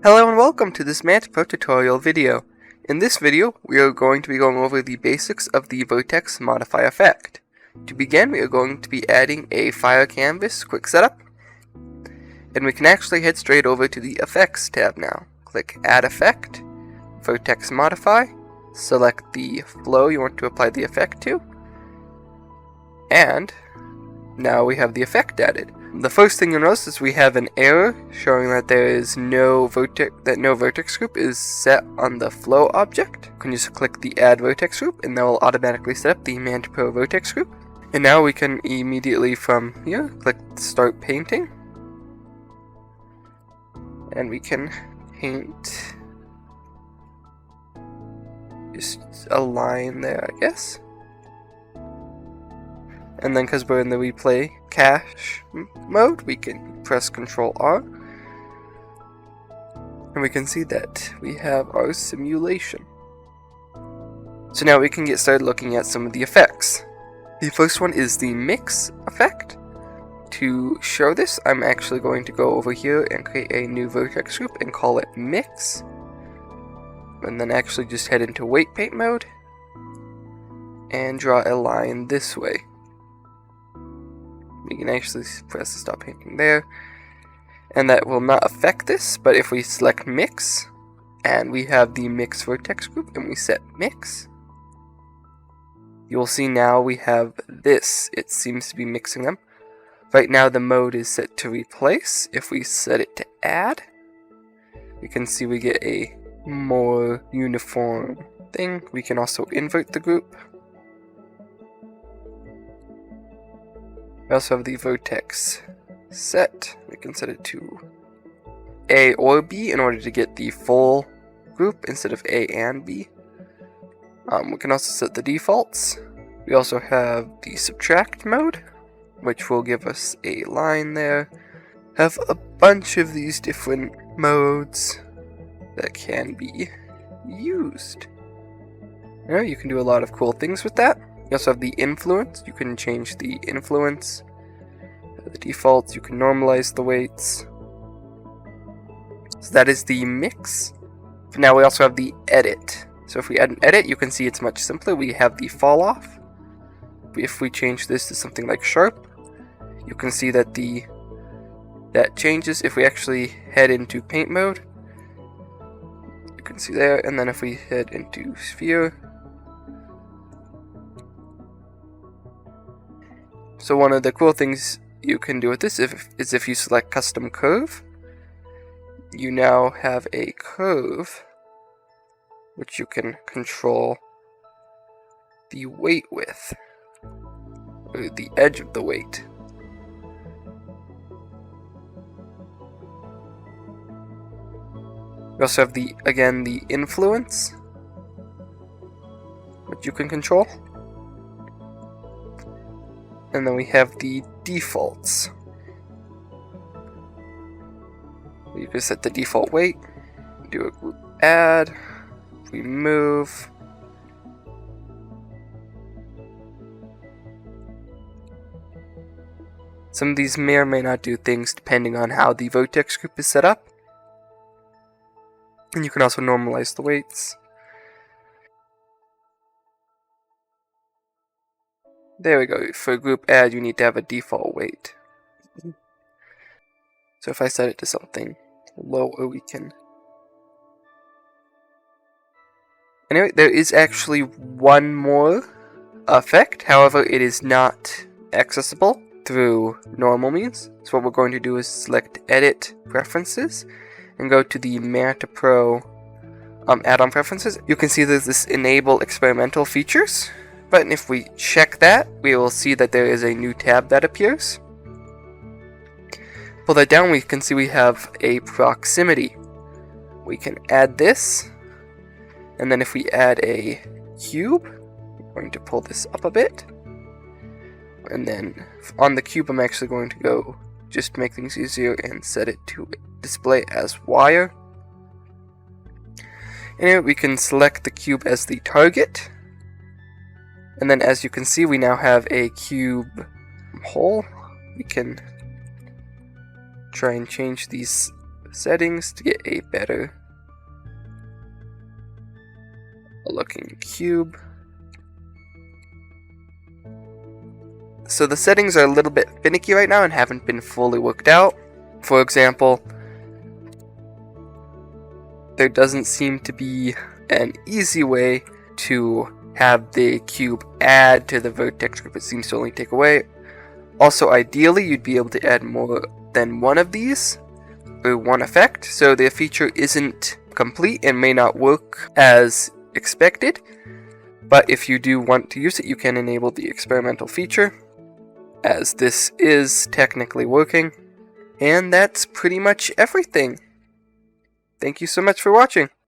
Hello and welcome to this MantaPro tutorial video. In this video, we are going to be going over the basics of the Vertex Modify effect. To begin, we are going to be adding a fire canvas quick setup, and we can actually head straight over to the Effects tab now. Click Add Effect, Vertex Modify, select the flow you want to apply the effect to, and now we have the effect added. The first thing you'll notice is we have an error showing that there is no vertex group is set on the flow object. You can just click the Add Vertex Group and that will automatically set up the MantaPro Vertex Group. And now we can immediately from here click Start Painting. And we can paint just a line there, I guess. And then because we're in the replay cache mode, we can press Ctrl R. And we can see that we have our simulation. So now we can get started looking at some of the effects. The first one is the mix effect. To show this, I'm actually going to go over here and create a new vertex group and call it mix. And then actually just head into weight paint mode and draw a line this way. We can actually press the stop painting there, and that will not affect this, but if we select mix and we have the mix vertex group and we set mix, you will see now we have this. It seems to be mixing them. Right now the mode is set to replace. If we set it to add, we can see we get a more uniform thing. We can also invert the group. We also have the vertex set. We can set it to A or B in order to get the full group instead of A and B. We can also set the defaults. We also have the subtract mode, which will give us a line there. Have a bunch of these different modes that can be used. You can do a lot of cool things with that. You also have the influence. You can change the influence, the defaults. You can normalize the weights. So that is the mix. Now we also have the edit. So if we add an edit, you can see it's much simpler. We have the fall off. If we change this to something like sharp, you can see that that changes. If we actually head into paint mode, you can see there. And then if we head into sphere, so one of the cool things you can do with this is if you select custom curve, you now have a curve which you can control the weight with, or the edge of the weight. We also have the influence, which you can control. And then we have the defaults. You can set the default weight, do a group add, remove. Some of these may or may not do things depending on how the vertex group is set up. And you can also normalize the weights. There we go. For group add, you need to have a default weight. So if I set it to something lower, we can... Anyway, there is actually one more effect. However, it is not accessible through normal means. So what we're going to do is select Edit Preferences and go to the MantaPro add-on preferences. You can see there's this Enable Experimental Features button. If we check that, we will see that there is a new tab that appears. Pull that down, we can see we have a proximity. We can add this, and then if we add a cube, I'm going to pull this up a bit, and then on the cube I'm actually going to go, just to make things easier, and set it to display as wire. And here we can select the cube as the target. And then as you can see, we now have a cube hole. We can try and change these settings to get a better looking cube. So the settings are a little bit finicky right now and haven't been fully worked out. For example, there doesn't seem to be an easy way to have the cube add to the vertex group. It seems to only take away. Also, ideally, you'd be able to add more than one of these, or one effect, so the feature isn't complete and may not work as expected. But if you do want to use it, you can enable the experimental feature, as this is technically working. And that's pretty much everything. Thank you so much for watching.